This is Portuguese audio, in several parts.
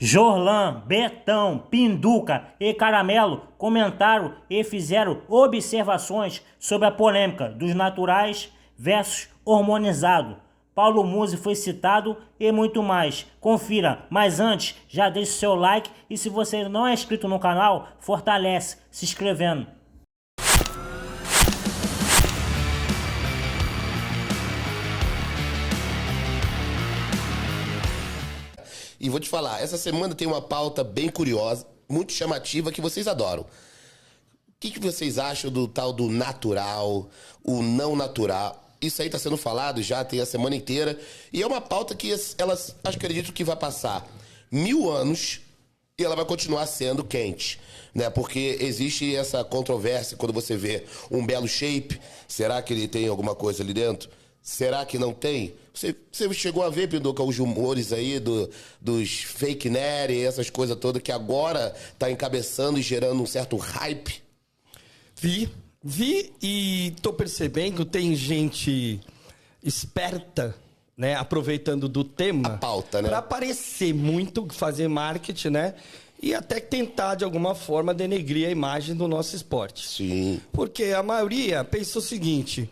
Jorlan, Betão, Pinduca e Caramelo comentaram e fizeram observações sobre a polêmica dos naturais versus hormonizado. Paulo Musi foi citado e muito mais. Confira, mas antes, já deixe seu like e se você não é inscrito no canal, fortalece se inscrevendo. E vou te falar, essa semana tem uma pauta bem curiosa, muito chamativa, que vocês adoram. O que vocês acham do tal do natural, o não natural? Isso aí está sendo falado já tem a semana inteira. E é uma pauta que elas acredito que vai passar 1000 anos e ela vai continuar sendo quente, né? Porque existe essa controvérsia quando você vê um belo shape. Será que ele tem alguma coisa ali dentro? Será que não tem? Você chegou a ver, Pinduca, os rumores aí dos fake news e essas coisas todas que agora tá encabeçando e gerando um certo hype? Vi e tô percebendo, tem gente esperta, né, aproveitando do tema. A pauta, né? Pra aparecer muito, fazer marketing, né? E até tentar, de alguma forma, denegrir a imagem do nosso esporte. Sim. Porque a maioria pensa o seguinte: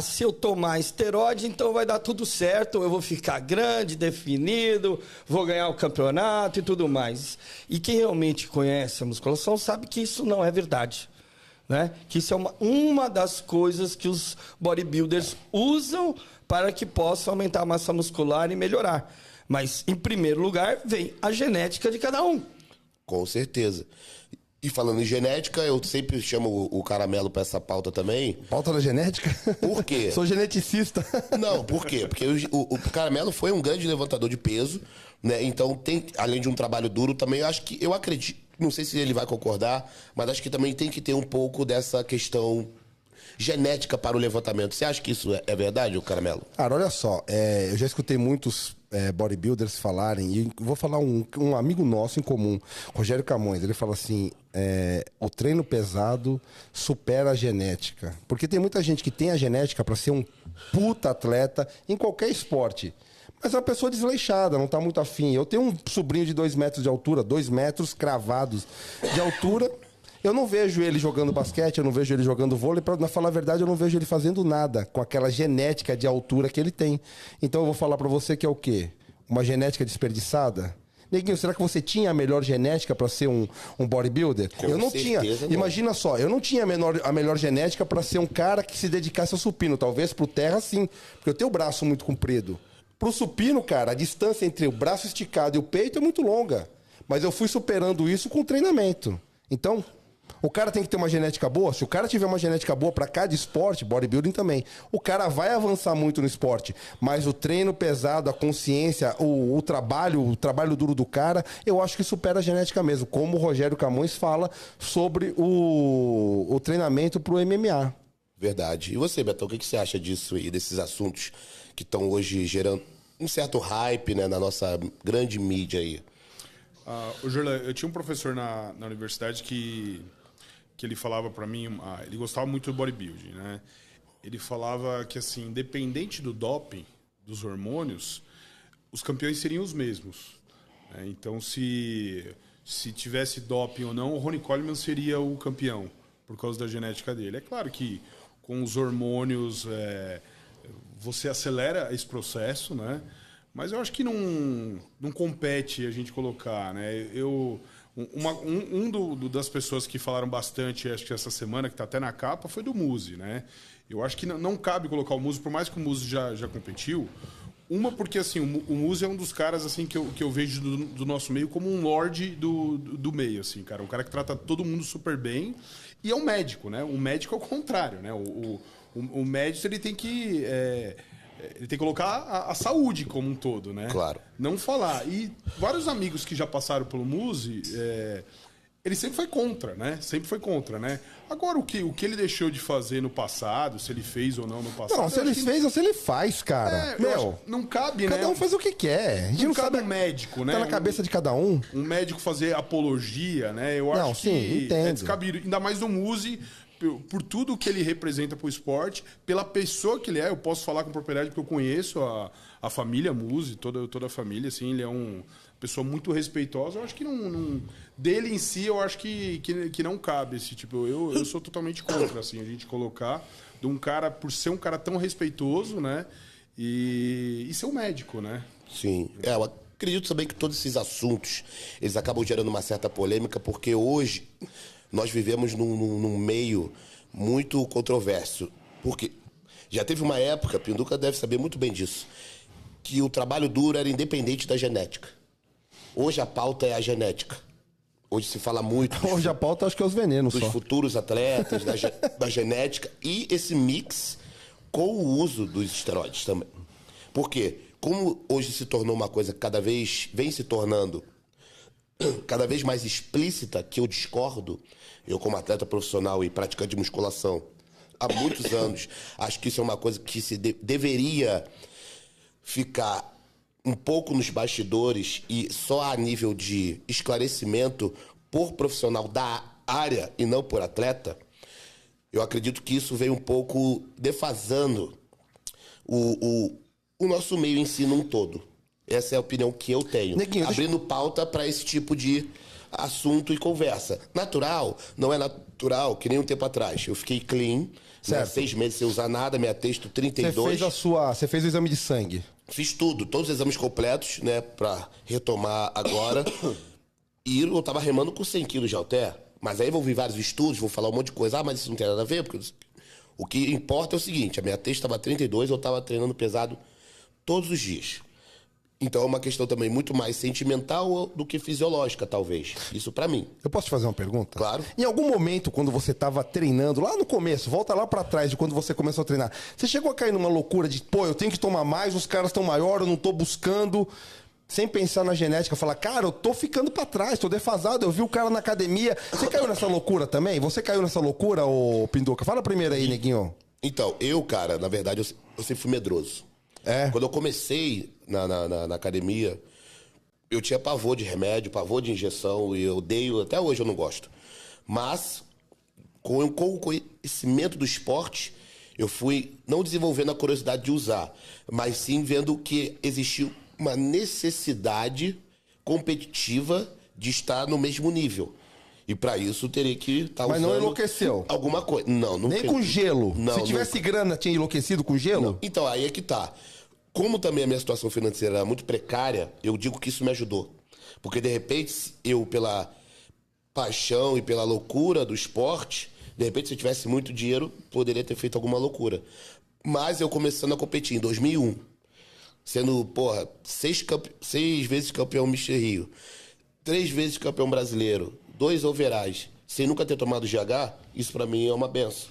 se eu tomar esteroide, então vai dar tudo certo, eu vou ficar grande, definido, vou ganhar o campeonato e tudo mais. E quem realmente conhece a musculação sabe que isso não é verdade, né? Que isso é uma das coisas que os bodybuilders usam para que possam aumentar a massa muscular e melhorar. Mas, em primeiro lugar, vem a genética de cada um. Com certeza. E falando em genética, eu sempre chamo o Caramelo pra essa pauta também. Pauta da genética? Por quê? Sou geneticista. Não, por quê? Porque o Caramelo foi um grande levantador de peso, né? Então, tem, além de um trabalho duro, também eu acredito, não sei se ele vai concordar, mas acho que também tem que ter um pouco dessa questão genética para o levantamento. Você acha que isso é verdade, o Caramelo? Cara, olha só, eu já escutei muitos bodybuilders falarem, e vou falar um amigo nosso em comum, Rogério Camões, ele fala assim, o treino pesado supera a genética. Porque tem muita gente que tem a genética para ser um puta atleta em qualquer esporte. Mas é uma pessoa desleixada, não tá muito afim. Eu tenho um sobrinho de 2 metros de altura, 2 metros cravados de altura. Eu não vejo ele jogando basquete, eu não vejo ele jogando vôlei. Pra falar a verdade, eu não vejo ele fazendo nada com aquela genética de altura que ele tem. Então eu vou falar pra você que é o quê? Uma genética desperdiçada? Neguinho, será que você tinha a melhor genética pra ser um bodybuilder? Eu não tinha. Não. Imagina só, eu não tinha a melhor genética pra ser um cara que se dedicasse ao supino. Talvez pro terra, sim. Porque eu tenho o braço muito comprido. Pro supino, cara, a distância entre o braço esticado e o peito é muito longa. Mas eu fui superando isso com treinamento. Então, o cara tem que ter uma genética boa. Se o cara tiver uma genética boa para cada esporte, bodybuilding também, o cara vai avançar muito no esporte. Mas o treino pesado, a consciência, o trabalho duro do cara, eu acho que supera a genética mesmo. Como o Rogério Camões fala sobre o treinamento pro MMA. Verdade. E você, Betão, o que você acha disso e desses assuntos que estão hoje gerando um certo hype, né, na nossa grande mídia aí? Jorlan, eu tinha um professor na universidade que ele falava pra mim, ele gostava muito do bodybuilding, né? Ele falava que, assim, independente do doping, dos hormônios, os campeões seriam os mesmos, né? Então, se tivesse doping ou não, o Ronnie Coleman seria o campeão, por causa da genética dele. É claro que com os hormônios você acelera esse processo, né? Mas eu acho que não compete a gente colocar, né? Das pessoas que falaram bastante, acho que essa semana, que está até na capa, foi do Musi, né? Eu acho que não cabe colocar o Musi, por mais que o Musi já competiu. Porque assim, o Musi é um dos caras assim, que eu vejo do nosso meio como um lorde do meio, assim, cara. Um cara que trata todo mundo super bem e é um médico, né? Um médico é o contrário, né? O médico, ele tem que colocar a saúde como um todo, né? Claro. Não falar. E vários amigos que já passaram pelo Musi, ele sempre foi contra, né? Sempre foi contra, né? Agora, o que ele deixou de fazer no passado, se ele fez ou não no passado... Não, se ele fez ou se ele faz, cara. Não cabe, né? Cada um faz o que quer. A gente não não cabe sabe. um médico, né? Tá na cabeça de cada um. Um médico fazer apologia, né? Eu acho sim, que entendo. é descabido. Ainda mais no Musi, por tudo que ele representa pro esporte, pela pessoa que ele é. Eu posso falar com propriedade porque eu conheço a família Musi, toda a família, assim, ele é um pessoa muito respeitosa, eu acho que dele em si, eu acho que não cabe esse tipo. Eu sou totalmente contra, assim, a gente colocar de um cara, por ser um cara tão respeitoso, né? E ser um médico, né? Sim. Eu acredito também que todos esses assuntos, eles acabam gerando uma certa polêmica, porque hoje nós vivemos num meio muito controverso. Porque já teve uma época, Pinduca deve saber muito bem disso, que o trabalho duro era independente da genética. Hoje a pauta é a genética. Hoje se fala muito Hoje a pauta acho que é os venenos dos só. futuros atletas, da genética e esse mix com o uso dos esteroides também. Por quê? Como hoje se tornou uma coisa que cada vez vem se tornando cada vez mais explícita, que eu discordo, eu como atleta profissional e praticante de musculação há muitos anos, acho que isso é uma coisa que se deveria ficar um pouco nos bastidores e só a nível de esclarecimento por profissional da área e não por atleta. Eu acredito que isso veio um pouco defasando o nosso meio em si num todo. Essa é a opinião que eu tenho. Neguinho, abrindo pauta para esse tipo de assunto e conversa. Natural, não é natural, que nem um tempo atrás. Eu fiquei clean, né, Certo. 6 meses sem usar nada, minha texto 32. Você fez o exame de sangue. Fiz tudo, todos os exames completos, né, pra retomar agora. E eu tava remando com 100 quilos de halter. Mas aí vou vir vários estudos, vou falar um monte de coisa. Ah, mas isso não tem nada a ver, porque o que importa é o seguinte, a minha texto tava 32, eu tava treinando pesado todos os dias. Então é uma questão também muito mais sentimental do que fisiológica, talvez. Isso pra mim. Eu posso te fazer uma pergunta? Claro. Em algum momento, quando você estava treinando, lá no começo, volta lá pra trás de quando você começou a treinar, você chegou a cair numa loucura de, pô, eu tenho que tomar mais, os caras estão maiores, eu não tô buscando, sem pensar na genética, falar, cara, eu tô ficando pra trás, tô defasado, eu vi o cara na academia. Você caiu nessa loucura também? Você caiu nessa loucura, ô Pinduca? Fala primeiro aí, neguinho. Então, eu, cara, na verdade, eu sempre fui medroso. É? Quando eu comecei na academia, eu tinha pavor de remédio, pavor de injeção, e eu odeio, até hoje eu não gosto. Mas, com o conhecimento do esporte, eu fui não desenvolvendo a curiosidade de usar, mas sim vendo que existiu uma necessidade competitiva de estar no mesmo nível. E para isso teria que estar Mas usando não enlouqueceu? alguma coisa. Não, nunca. Nem com gelo? Não, Se tivesse grana, tinha enlouquecido com gelo? não. Então, aí é que tá. Como também a minha situação financeira era muito precária, eu digo que isso me ajudou. Porque, de repente, eu, pela paixão e pela loucura do esporte, de repente, se eu tivesse muito dinheiro, poderia ter feito alguma loucura. Mas eu começando a competir em 2001, sendo, porra, 6 vezes campeão Mr. Rio, 3 vezes campeão brasileiro, 2 overalls, sem nunca ter tomado GH, isso pra mim é uma benção.